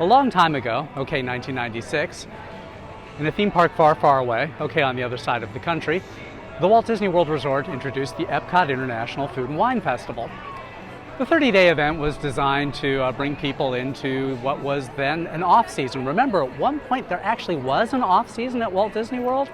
A long time ago, okay, 1996, in a theme park far, far away, okay, on the other side of the country, the Walt Disney World Resort introduced the Epcot International Food and Wine Festival. The 30-day event was designed to bring people into what was then an off-season. Remember, at one point there actually was an off-season at Walt Disney World.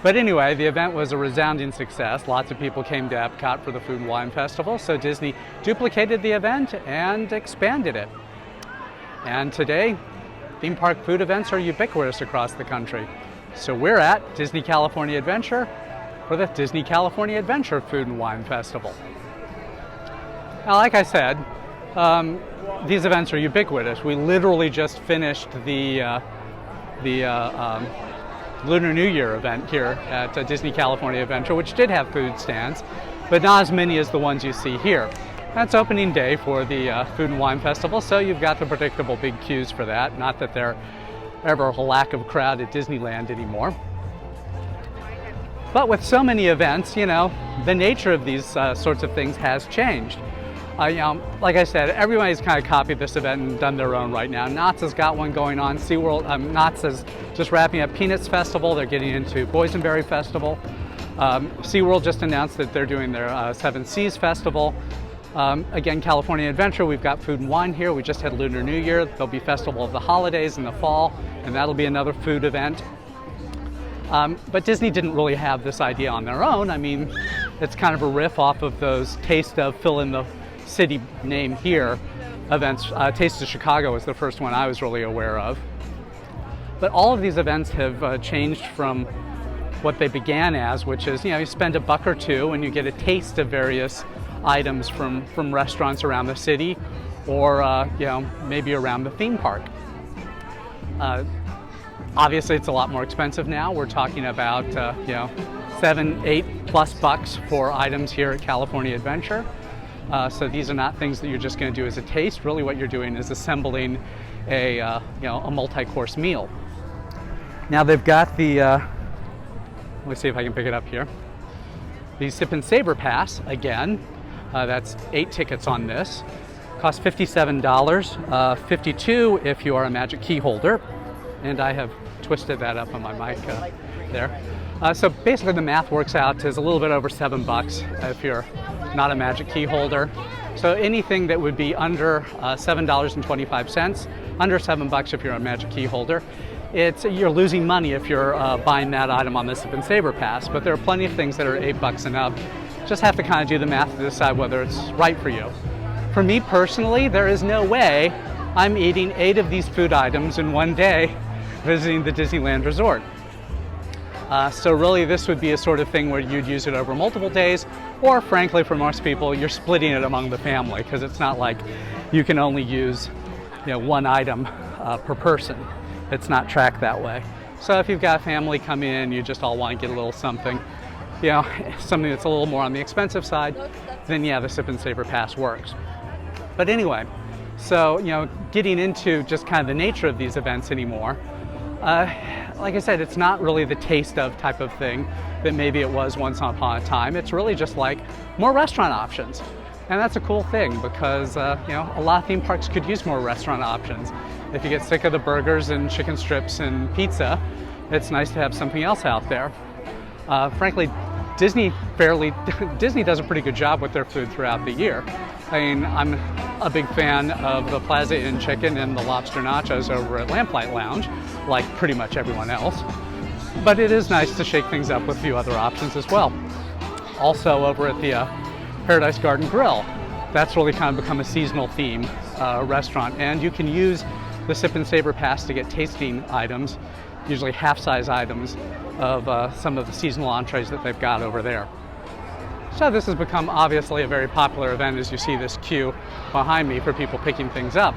But anyway, the event was a resounding success. Lots of people came to Epcot for the Food and Wine Festival, so Disney duplicated the event and expanded it. And today, theme park food events are ubiquitous across the country. So we're at Disney California Adventure for the Disney California Adventure Food and Wine Festival. Now, like I said, these events are ubiquitous. We literally just finished the Lunar New Year event here at Disney California Adventure, which did have food stands, but not as many as the ones you see here. That's opening day for the Food and Wine Festival, so you've got the predictable big queues for that. Not that there ever a lack of crowd at Disneyland anymore. But with so many events, you know, the nature of these sorts of things has changed. Like I said, everybody's kind of copied this event and done their own right now. Knott's has got one going on. SeaWorld, Knott's is just wrapping up Peanuts Festival. They're getting into Boysenberry Festival. SeaWorld just announced that they're doing their Seven Seas Festival. Again, California Adventure, we've got food and wine here. We just had Lunar New Year. There'll be Festival of the Holidays in the fall, and that'll be another food event. But Disney didn't really have this idea on their own. I mean, it's kind of a riff off of those Taste of, fill in the city name here events. Taste of Chicago was the first one I was really aware of. But all of these events have changed from what they began as, which is, you know, you spend $1 or $2 and you get a taste of various items from restaurants around the city, or you know, maybe around the theme park. Obviously, it's a lot more expensive now. We're talking about you know, $7, $8+ bucks for items here at California Adventure. So these are not things that you're just going to do as a taste. Really, what you're doing is assembling a you know, a multi-course meal. Now they've got the let me see if I can pick it up here. The Sip and Savor Pass again. That's 8 tickets on this. Costs $57, $52 if you are a Magic Key holder. And I have twisted that up on my mic there. So basically the math works out as a little bit over $7 if you're not a Magic Key holder. So anything that would be under $7.25, under $7 if you're a Magic Key holder. You're losing money if you're buying that item on the Sip and Savor Pass, but there are plenty of things that are $8 and up. Just have to kind of do the math to decide whether it's right for you. For me personally, there is no way I'm eating 8 of these food items in one day visiting the Disneyland Resort. So really this would be a sort of thing where you'd use it over multiple days, or frankly for most people you're splitting it among the family, because it's not like you can only use, you know, one item per person. It's not tracked that way. So if you've got family come in, you just all want to get a little something, you know, something that's a little more on the expensive side, then yeah, the Sip and Savor Pass works. But anyway, so, you know, getting into just kind of the nature of these events anymore, like I said, it's not really the taste of type of thing that maybe it was once upon a time. It's really just like more restaurant options. And that's a cool thing because, you know, a lot of theme parks could use more restaurant options. If you get sick of the burgers and chicken strips and pizza, it's nice to have something else out there. Frankly, Disney does a pretty good job with their food throughout the year. I mean, I'm a big fan of the Plaza Inn chicken and the lobster nachos over at Lamplight Lounge, like pretty much everyone else. But it is nice to shake things up with a few other options as well. Also over at the Paradise Garden Grill, that's really kind of become a seasonal theme restaurant, and you can use the Sip and Savor Pass to get tasting items, usually half-size items of some of the seasonal entrees that they've got over there. So this has become obviously a very popular event, as you see this queue behind me for people picking things up.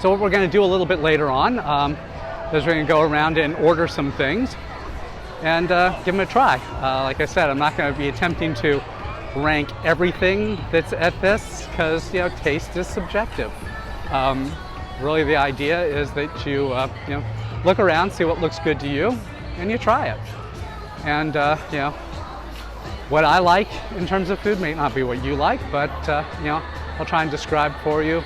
So what we're going to do a little bit later on is we're going to go around and order some things and give them a try. Like I said, I'm not going to be attempting to rank everything that's at this because, you know, taste is subjective. Really the idea is that you, you know, look around, see what looks good to you, and you try it. And, you know, what I like in terms of food may not be what you like, but, you know, I'll try and describe for you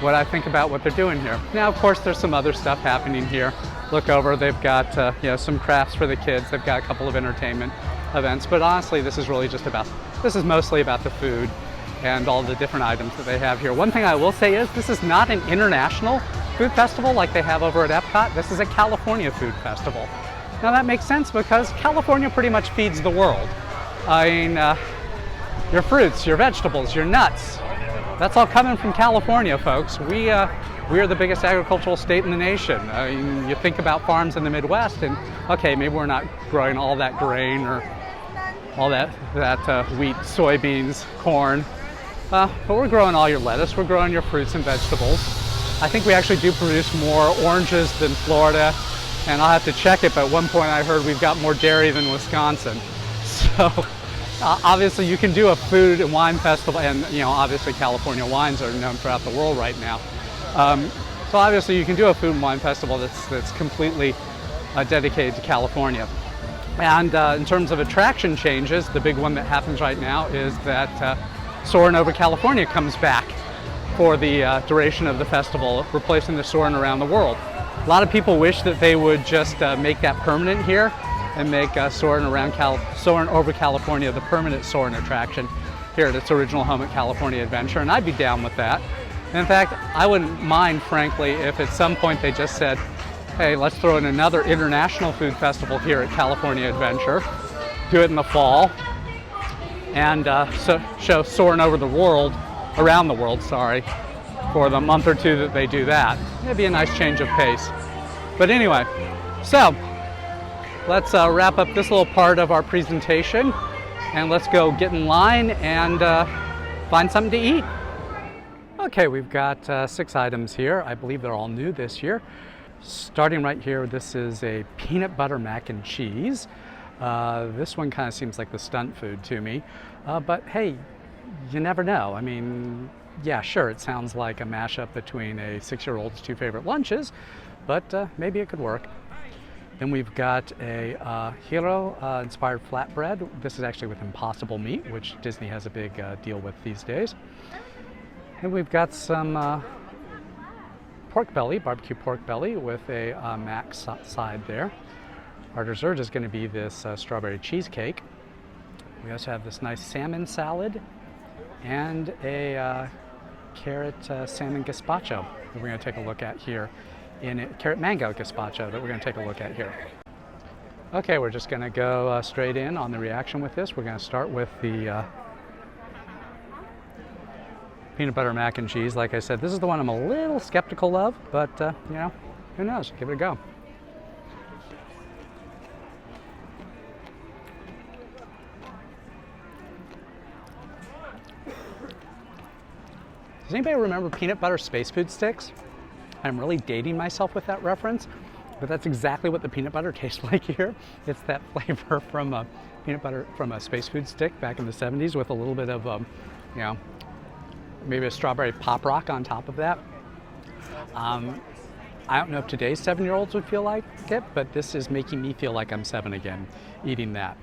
what I think about what they're doing here. Now, of course, there's some other stuff happening here. Look over, they've got some crafts for the kids. They've got a couple of entertainment events, but honestly, this is mostly about the food and all the different items that they have here. One thing I will say is this is not an international food festival like they have over at Epcot. This is a California food festival. Now that makes sense because California pretty much feeds the world. I mean, your fruits, your vegetables, your nuts, that's all coming from California, folks. We are the biggest agricultural state in the nation. I mean, you think about farms in the Midwest and, okay, maybe we're not growing all that grain or all that wheat, soybeans, corn, but we're growing all your lettuce, we're growing your fruits and vegetables. I think we actually do produce more oranges than Florida, and I'll have to check it, but at one point I heard we've got more dairy than Wisconsin. So obviously you can do a food and wine festival, and obviously California wines are known throughout the world right now. So obviously you can do a food and wine festival that's completely dedicated to California. And in terms of attraction changes, the big one that happens right now is that Soarin' Over California comes back for the duration of the festival, replacing the Soarin' Around the World. A lot of people wish that they would just make that permanent here and make Soarin' Over California the permanent Soarin' attraction here at its original home at California Adventure, and I'd be down with that. And in fact, I wouldn't mind, frankly, if at some point they just said, hey, let's throw in another international food festival here at California Adventure, do it in the fall, and show Soarin' Over the World, around the world, sorry, for the month or two that they do that. It'd be a nice change of pace. But anyway, so let's wrap up this little part of our presentation, and let's go get in line and find something to eat. Okay, we've got 6 items here. I believe they're all new this year. Starting right here, this is a peanut butter mac and cheese. This one kind of seems like the stunt food to me, but hey, you never know. I mean, yeah, sure, it sounds like a mashup between a 6-year-old's 2 favorite lunches, but maybe it could work. Then we've got a hero inspired flatbread. This is actually with impossible meat, which Disney has a big deal with these days. Then we've got some pork belly, barbecue pork belly with a mac side there. Our dessert is going to be this strawberry cheesecake. We also have this nice salmon salad and a carrot salmon gazpacho that we're going to take a look at here, carrot mango gazpacho that we're going to take a look at here. Okay, we're just going to go straight in on the reaction with this. We're going to start with the peanut butter mac and cheese. Like I said, this is the one I'm a little skeptical of, but who knows? Give it a go. Does anybody remember peanut butter space food sticks? I'm really dating myself with that reference, but that's exactly what the peanut butter tastes like here. It's that flavor from a peanut butter from a space food stick back in the 70s with a little bit of, maybe a strawberry pop rock on top of that. I don't know if today's 7-year-olds would feel like it, but this is making me feel like I'm 7 again, eating that.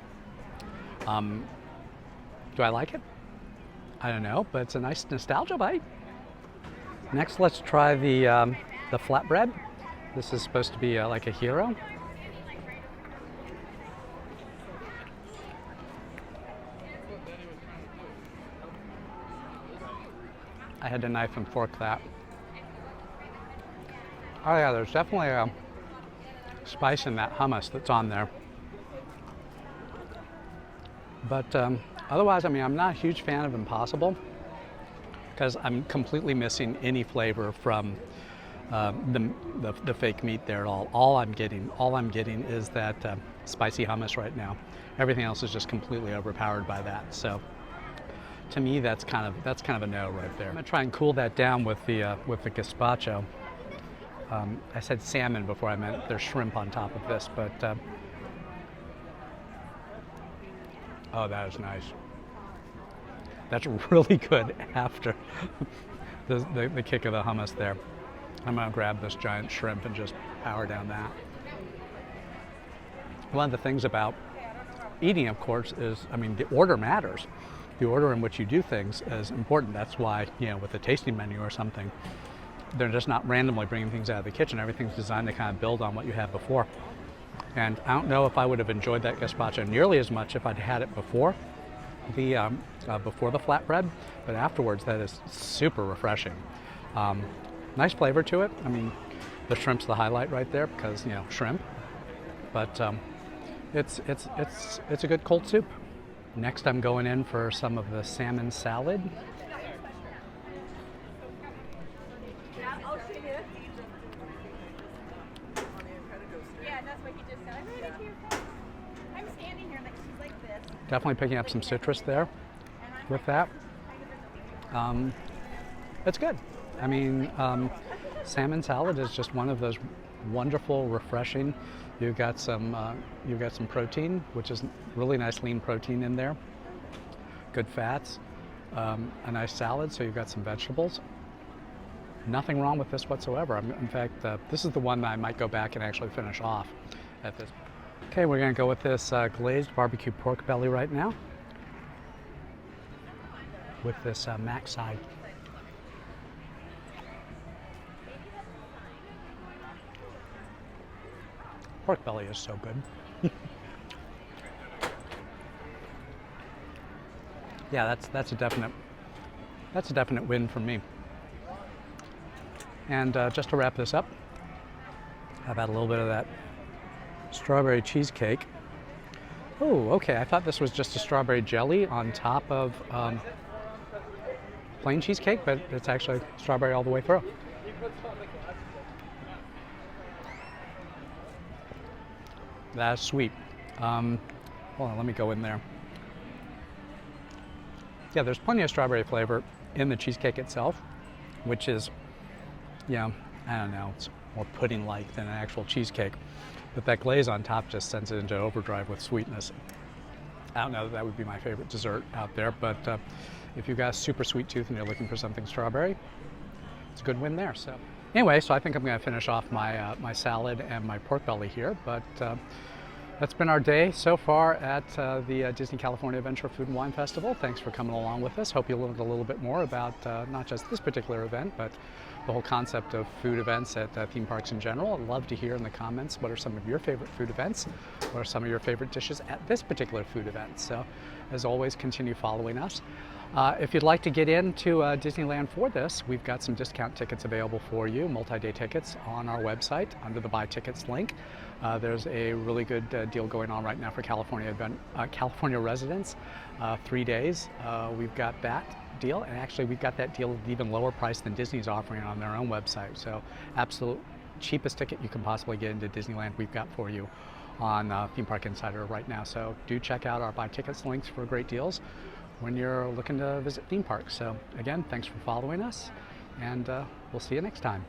Do I like it? I don't know, but it's a nice nostalgia bite. Next, let's try the flatbread. This is supposed to be like a hero. I had to knife and fork that. Oh yeah, there's definitely a spice in that hummus that's on there. But otherwise, I mean, I'm not a huge fan of Impossible because I'm completely missing any flavor from the fake meat there at all. All I'm getting is that spicy hummus right now. Everything else is just completely overpowered by that. So to me, that's kind of a no right there. I'm gonna try and cool that down with the gazpacho. I said salmon before I meant there's shrimp on top of this, but oh, that is nice. That's really good after the kick of the hummus there. I'm gonna grab this giant shrimp and just power down that. One of the things about eating, of course, is, I mean, the order matters. The order in which you do things is important. That's why, with a tasting menu or something, they're just not randomly bringing things out of the kitchen. Everything's designed to kind of build on what you had before. And I don't know if I would have enjoyed that gazpacho nearly as much if I'd had it before the flatbread, but afterwards that is super refreshing. Nice flavor to it. I mean, the shrimp's the highlight right there because, you know, shrimp. But it's a good cold soup. Next, I'm going in for some of the salmon salad. Definitely picking up some citrus there with that. It's good. I mean, salmon salad is just one of those wonderful, refreshing. You've got some protein, which is really nice lean protein in there. Good fats, a nice salad, so you've got some vegetables. Nothing wrong with this whatsoever. In fact, this is the one that I might go back and actually finish off at this. Okay, we're going to go with this glazed barbecue pork belly right now with this mac side. Pork belly is so good. Yeah, that's a definite win for me. And just to wrap this up, I've had a little bit of that strawberry cheesecake. Oh, okay. I thought this was just a strawberry jelly on top of plain cheesecake, but it's actually strawberry all the way through. That's sweet. Hold on, let me go in there. Yeah, there's plenty of strawberry flavor in the cheesecake itself, which is, yeah, I don't know, it's more pudding-like than an actual cheesecake. But that glaze on top just sends it into overdrive with sweetness. I don't know that would be my favorite dessert out there, but if you've got a super sweet tooth and you're looking for something strawberry, it's a good win there. So anyway, so I think I'm going to finish off my my salad and my pork belly here, but that's been our day so far at the Disney California Adventure Food and Wine Festival. Thanks for coming along with us. Hope you learned a little bit more about not just this particular event, but the whole concept of food events at theme parks in general. I'd love to hear in the comments what are some of your favorite food events, what are some of your favorite dishes at this particular food event. So as always, continue following us. If you'd like to get into Disneyland for this, we've got some discount tickets available for you, multi-day tickets on our website under the Buy Tickets link. There's a really good deal going on right now for California residents. 3 days, we've got that deal, and actually we've got that deal at an even lower price than Disney's offering on their own website. So absolute cheapest ticket you can possibly get into Disneyland we've got for you on Theme Park Insider right now. So do check out our Buy Tickets links for great deals when you're looking to visit theme parks. So again, thanks for following us, and we'll see you next time.